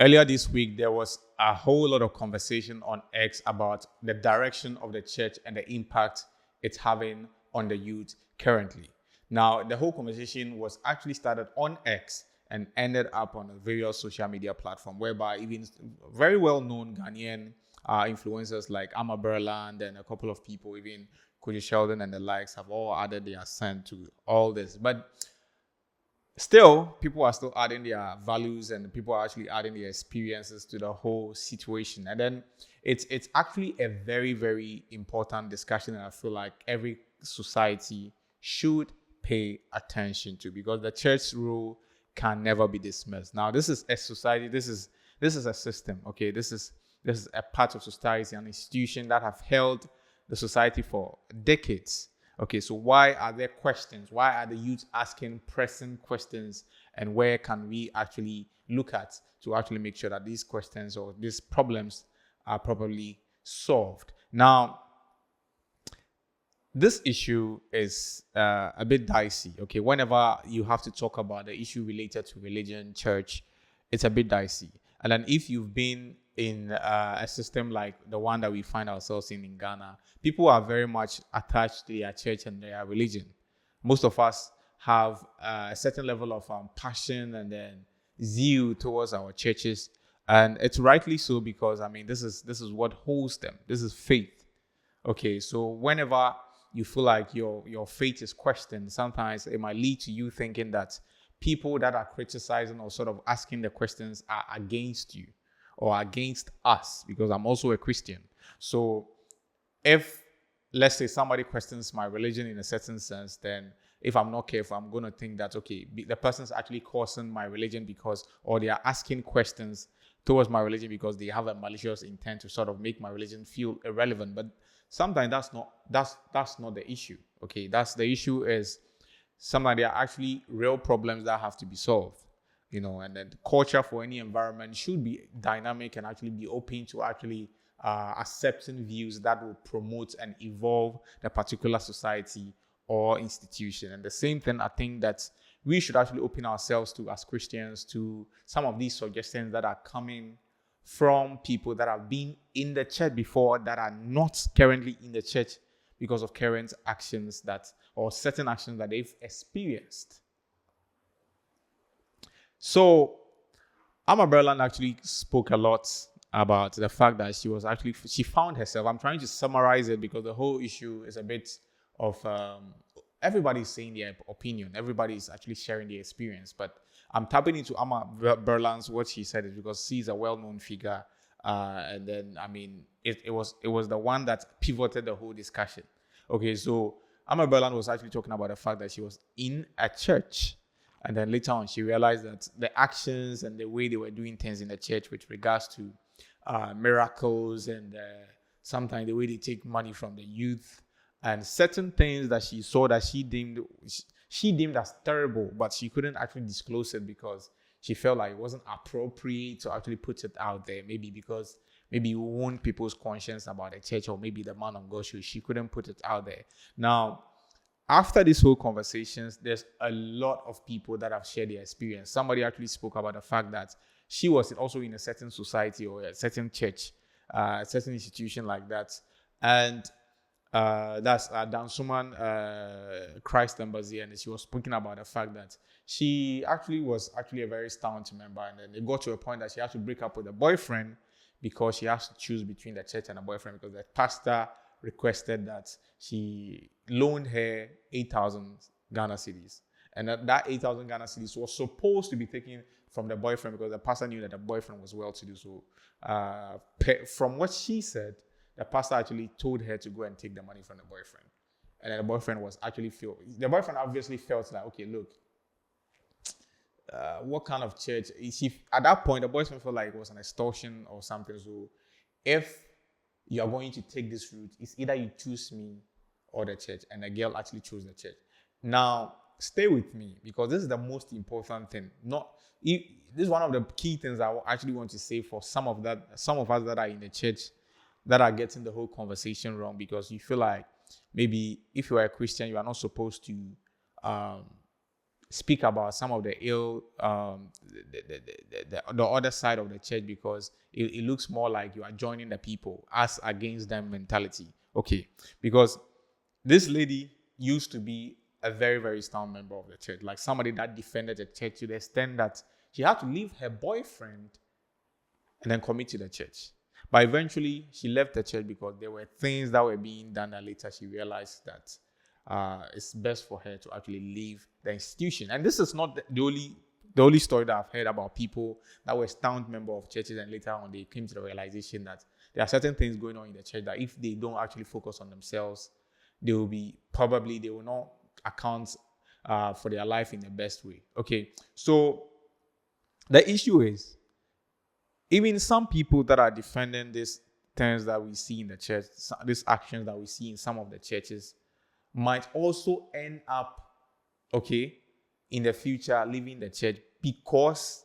Earlier this week, there was a whole lot of conversation on X about the direction of the church and the impact it's having on the youth currently. Now, the whole conversation was actually started on X and ended up on a various social media platform, whereby even very well-known Ghanaian influencers like Amma Berland and a couple of people, even Koji Sheldon and the likes, have all added their scent to all this. But still, people are still adding their values and people are actually adding their experiences to the whole situation. And then it's actually a very, very important discussion that I feel like every society should pay attention to, because the church's role can never be dismissed. Now, this is a society, this is a system, okay? This is a part of society, an institution that have held the society for decades. Okay, so why are there questions? Why are the youth asking pressing questions? And where can we actually look at to actually make sure that these questions or these problems are properly solved? Now, this issue is a bit dicey. Okay, whenever you have to talk about the issue related to religion, church, it's a bit dicey. And then if you've been in a system like the one that we find ourselves in Ghana, people are very much attached to their church and their religion. Most of us have a certain level of passion and then zeal towards our churches, and it's rightly so, because I mean this is what holds them. This is faith. Okay, so whenever you feel like your faith is questioned, sometimes it might lead to you thinking that people that are criticizing or sort of asking the questions are against you or against us, because I'm also a Christian. So if, let's say, somebody questions my religion in a certain sense, then if I'm not careful, I'm going to think that, okay, the person's actually causing my religion because, or they are asking questions towards my religion because they have a malicious intent to sort of make my religion feel irrelevant. But sometimes that's not the issue. Okay, that's the issue is sometimes there are actually real problems that have to be solved. And then the culture for any environment should be dynamic and actually be open to actually accepting views that will promote and evolve the particular society or institution. And the same thing, I think that we should actually open ourselves to, as Christians, to some of these suggestions that are coming from people that have been in the church before, that are not currently in the church because of current actions or certain actions that they've experienced. So, Amma Berland actually spoke a lot about the fact that she found herself. I'm trying to summarize it because the whole issue is a bit of everybody's saying their opinion. Everybody's actually sharing their experience. But I'm tapping into Amma Berland's what she said is because she's a well-known figure. And then, I mean, it was the one that pivoted the whole discussion. Okay, so Amma Berland was actually talking about the fact that she was in a church. And then later on, she realized that the actions and the way they were doing things in the church with regards to miracles and sometimes the way they take money from the youth and certain things that she saw that she deemed as terrible, but she couldn't actually disclose it because she felt like it wasn't appropriate to actually put it out there. Maybe because maybe you wound people's conscience about the church, or maybe the man of God, she couldn't put it out there. Now, after this whole conversations, there's a lot of people that have shared their experience. Somebody actually spoke about the fact that she was also in a certain society or a certain church, a certain institution like that. And that's Dansuman Christ Embassy. And she was speaking about the fact that she was a very staunch member. And then it got to a point that she had to break up with a boyfriend because she has to choose between the church and a boyfriend, because the pastor requested that she loaned her 8,000 Ghana cedis. And that 8,000 Ghana cedis was supposed to be taken from the boyfriend because the pastor knew that the boyfriend was well-to-do. So from what she said, the pastor actually told her to go and take the money from the boyfriend. And then the boyfriend obviously felt like, okay, look, what kind of church? At that point, the boyfriend felt like it was an extortion or something. So if you are going to take this route, it's either you choose me or the church. And the girl actually chose the church. Now, stay with me, because this is the most important thing. This is one of the key things I actually want to say for some of us that are in the church that are getting the whole conversation wrong, because you feel like maybe if you are a Christian, you are not supposed to speak about some of the ill, the other side of the church, because it looks more like you are joining the people, us against them mentality. Okay, because this lady used to be a very, very strong member of the church, like somebody that defended the church to the extent that she had to leave her boyfriend and then commit to the church. But eventually, she left the church because there were things that were being done that later she realized that it's best for her to actually leave the institution. And this is not the only story that I've heard about people that were staunch members of churches and later on they came to the realization that there are certain things going on in the church that if they don't actually focus on themselves, they will not account for their life in the best way. Okay, so the issue is, even some people that are defending these things that we see in the church, these actions that we see in some of the churches, might also end up, okay, in the future leaving the church because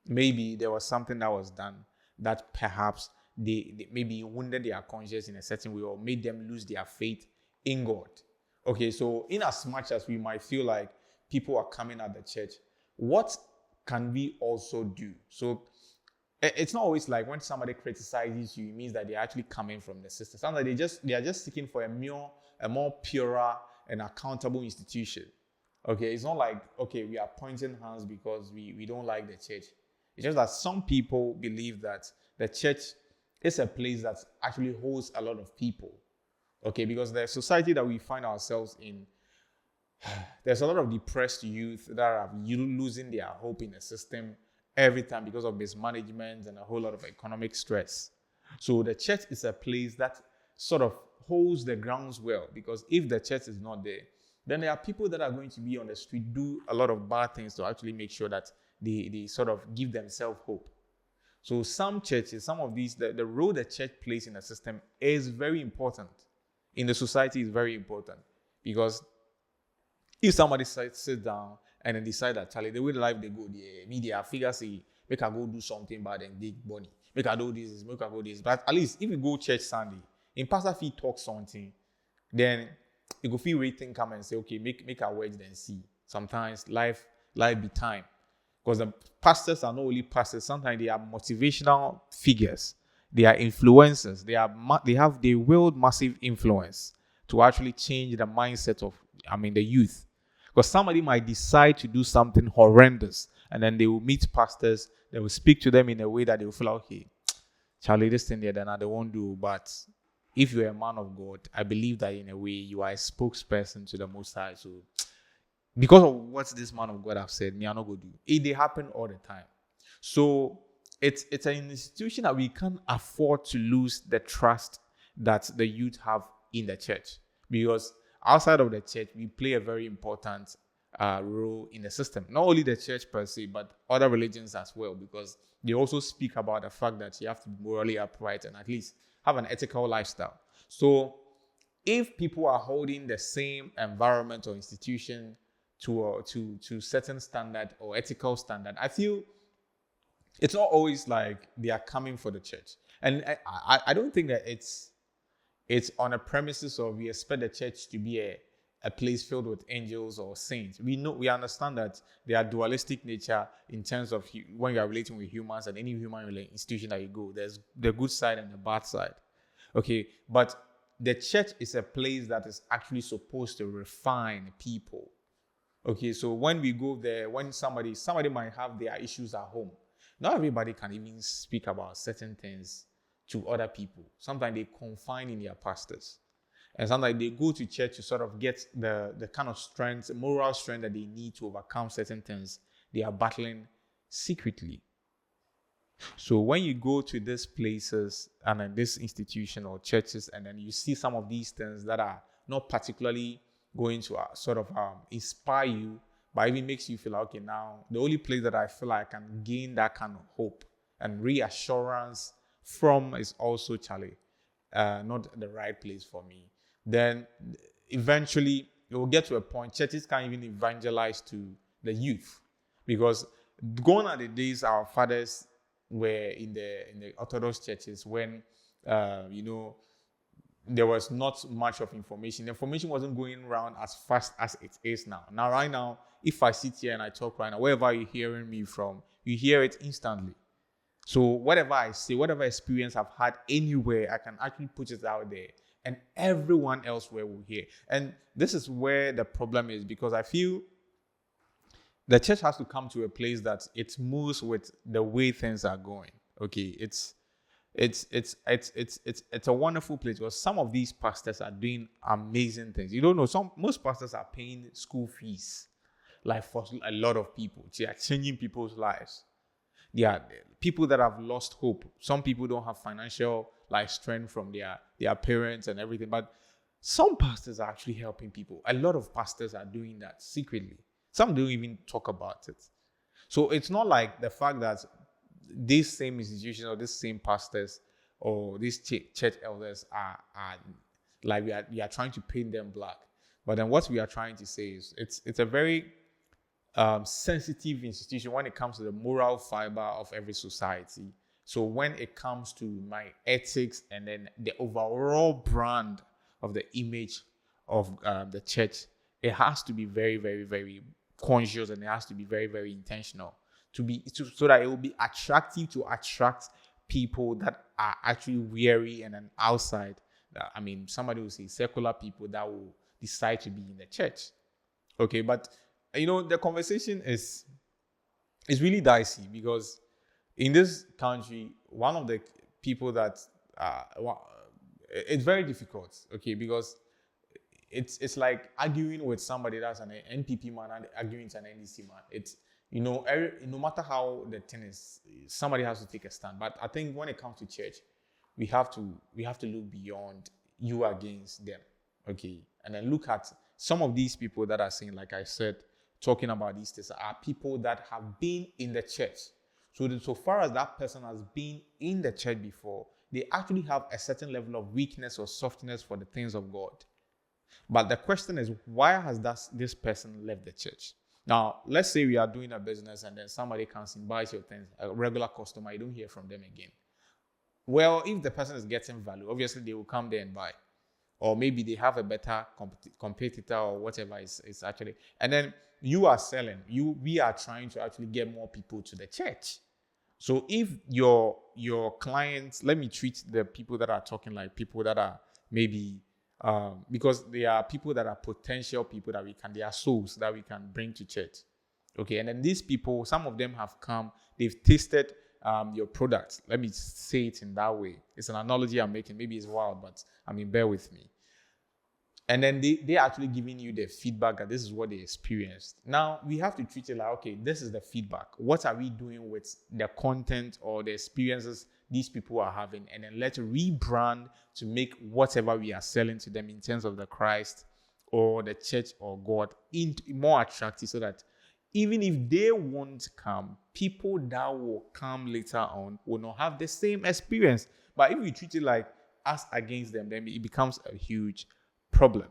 maybe there was something that was done that perhaps they maybe wounded their conscience in a certain way or made them lose their faith in God. Okay, so in as much as we might feel like people are coming at the church, what can we also do? So it's not always like when somebody criticizes you, it means that they're actually coming from the system. Sometimes they are just seeking for a more purer and accountable institution. Okay, it's not like, okay, we are pointing hands because we don't like the church. It's just that some people believe that the church is a place that actually holds a lot of people. Okay, because the society that we find ourselves in, there's a lot of depressed youth that are losing their hope in the system every time because of mismanagement and a whole lot of economic stress. So the church is a place that sort of holds the grounds well, because if the church is not there, then there are people that are going to be on the street, do a lot of bad things to actually make sure that they sort of give themselves hope. So some churches, some of these, the role the church plays in the system is very important. In the society is very important, because if somebody sits down and then decide that, Charlie, the way the life they go, the media figure say, make I go do something bad and dig money. Make I do this, make I go this. But at least if you go church Sunday, in pastor fee talk something, then you go feel waiting, come and say, okay, make a word then see. Sometimes life be time. Because the pastors are not only pastors, sometimes they are motivational figures. They are influencers. They wield massive influence to actually change the mindset of, the youth. Because somebody might decide to do something horrendous, and then they will meet pastors, they will speak to them in a way that they will feel, okay, Charlie, this thing there, then they won't do. But if you're a man of God, I believe that in a way you are a spokesperson to the Most High. So because of what this man of God have said, me, I'm not going to do it. They happen all the time. So it's an institution that we can't afford to lose the trust that the youth have in the church, because outside of the church, we play a very important role in the system. Not only the church per se, but other religions as well, because they also speak about the fact that you have to be morally upright and at least have an ethical lifestyle. So if people are holding the same environment or institution to certain standard or ethical standard, I feel it's not always like they are coming for the church. And I don't think that it's on a premises of we expect the church to be a place filled with angels or saints. We understand that there are dualistic nature in terms of when you are relating with humans, and any human institution that you go, there's the good side and the bad side. Okay, but the church is a place that is actually supposed to refine people. Okay, so when we go there, when somebody might have their issues at home, not everybody can even speak about certain things to other people. Sometimes they confine in their pastors. And sometimes they go to church to sort of get the kind of strength, moral strength that they need to overcome certain things they are battling secretly. So when you go to these places and in this institution or churches, and then you see some of these things that are not particularly going to sort of inspire you, but even makes you feel like, okay, now the only place that I feel like I can gain that kind of hope and reassurance from is also, Charlie, not the right place for me. Then eventually it will get to a point churches can't even evangelize to the youth, because gone are the days our fathers were in the Orthodox churches when there was not much of information. The information wasn't going around as fast as it is now. Now, right now, if I sit here and I talk right now, wherever you're hearing me from, you hear it instantly. So whatever I say, whatever experience I've had anywhere, I can actually put it out there, and everyone elsewhere will hear. And this is where the problem is, because I feel the church has to come to a place that it moves with the way things are going. Okay, it's a wonderful place, because some of these pastors are doing amazing things. You don't know, most pastors are paying school fees, like for a lot of people. They are changing people's lives. They are people that have lost hope. Some people don't have financial like strength from their parents and everything, but some pastors are actually helping people. A lot of pastors are doing that secretly. Some don't even talk about it. So it's not like the fact that these same institutions or these same pastors or these church elders are like we are trying to paint them black. But then what we are trying to say is it's a very sensitive institution when it comes to the moral fiber of every society. So when it comes to my ethics and then the overall brand of the image of the church, it has to be very, very, very conscious, and it has to be very, very intentional so that it will be attractive to attract people that are actually weary and then outside. I mean, somebody will say secular people that will decide to be in the church. Okay, but the conversation is really dicey, because in this country, one of the people that it's very difficult. Okay, because it's like arguing with somebody that's an NPP man and arguing to an NDC man. It's no matter how the thing is, somebody has to take a stand. But I think when it comes to church, we have to look beyond you against them. Okay, and then look at some of these people that are saying, like I said, talking about these things are people that have been in the church. So far as that person has been in the church before, they actually have a certain level of weakness or softness for the things of God. But the question is, why has this person left the church? Now, let's say we are doing a business and then somebody comes and buys your things, a regular customer, you don't hear from them again. Well, if the person is getting value, obviously they will come there and buy. Or maybe they have a better competitor or whatever is actually. And then you are selling. We are trying to actually get more people to the church. So if your clients, let me treat the people that are talking like people that are maybe because they are people that are potential people that they are souls that we can bring to church. Okay, and then these people, some of them have come, they've tasted your product. Let me say it in that way. It's an analogy I'm making. Maybe it's wild, but bear with me. And then they're actually giving you the feedback that this is what they experienced. Now, we have to treat it like, okay, this is the feedback. What are we doing with the content or the experiences these people are having? And then let's rebrand to make whatever we are selling to them in terms of the Christ or the church or God more attractive, so that even if they won't come, people that will come later on will not have the same experience. But if we treat it like us against them, then it becomes a huge problem.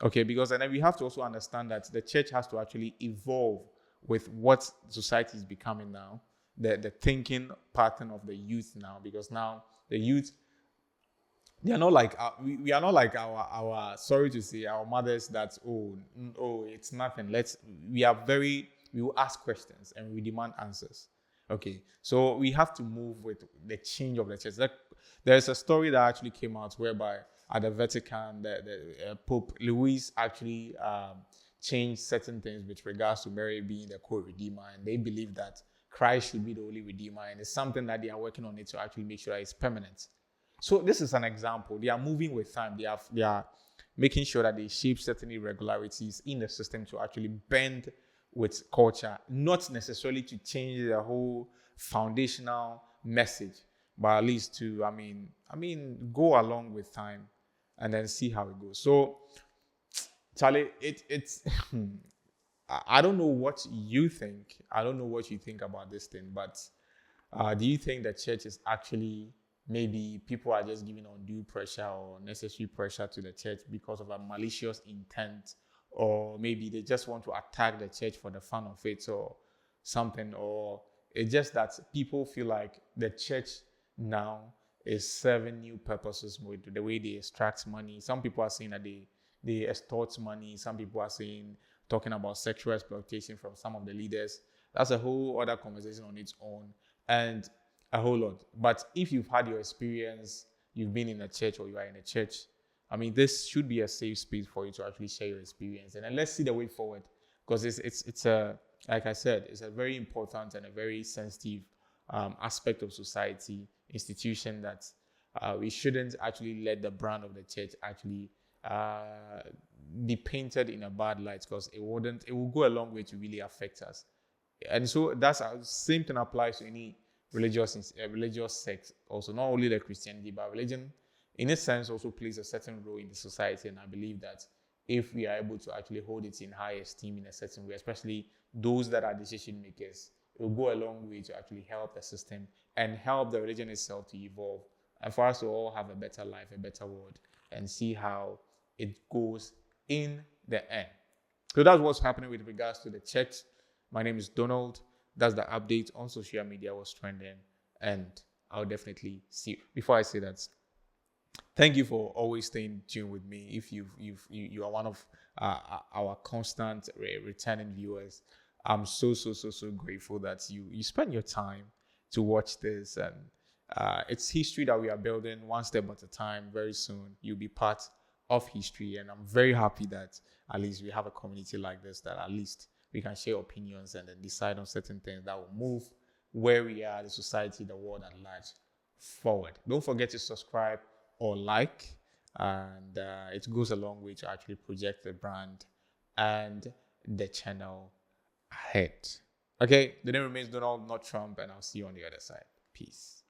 Okay, because and then we have to also understand that the church has to actually evolve with what society is becoming now, the thinking pattern of the youth now, because now the youth, they are not like we are not like our sorry to say our mothers that it's nothing. We will ask questions and we demand answers. Okay, so we have to move with the change of the church. There's a story that actually came out whereby at the Vatican, the Pope Louis actually changed certain things with regards to Mary being the co-redeemer, and they believe that Christ should be the only redeemer, and it's something that they are working on it to actually make sure that it's permanent. So this is an example. They are moving with time. They are making sure that they shape certain irregularities in the system to actually bend with culture, not necessarily to change the whole foundational message, but at least to, go along with time and then see how it goes. So, Charlie, it's I don't know what you think. I don't know what you think about this thing, but do you think the church is actually, maybe people are just giving undue pressure or necessary pressure to the church because of a malicious intent, or maybe they just want to attack the church for the fun of it or something, or it's just that people feel like the church now is serving new purposes with the way they extract money. Some people are saying that they extort money. Some people are saying, talking about sexual exploitation from some of the leaders. That's a whole other conversation on its own, and a whole lot. But if you've had your experience, you've been in a church or you are in a church, I mean, this should be a safe space for you to actually share your experience. And then let's see the way forward, because it's a, like I said, it's a very important and a very sensitive aspect of society, institution that we shouldn't actually let the brand of the church actually be painted in a bad light, because it will go a long way to really affect us. And so that's same thing applies to any religious sect also, not only the Christianity, but religion in a sense also plays a certain role in the society. And I believe that if we are able to actually hold it in high esteem in a certain way, especially those that are decision makers, it will go a long way to actually help the system and help the religion itself to evolve, and for us to all have a better life, a better world, and see how it goes in the end. So that's what's happening with regards to the church. My name is Donald. That's the update on social media, what's trending, and I'll definitely see you. Before I say that, thank you for always staying tuned with me. If you are one of our constant returning viewers, I'm so grateful that you spend your time to watch this, and it's history that we are building one step at a time. Very soon you'll be part of history, and I'm very happy that at least we have a community like this, that at least we can share opinions and then decide on certain things that will move where we are, the society, the world at large forward. Don't forget to subscribe or like, and it goes a long way to actually project the brand and the channel ahead. Okay, the name remains Donald, not Trump, and I'll see you on the other side. Peace.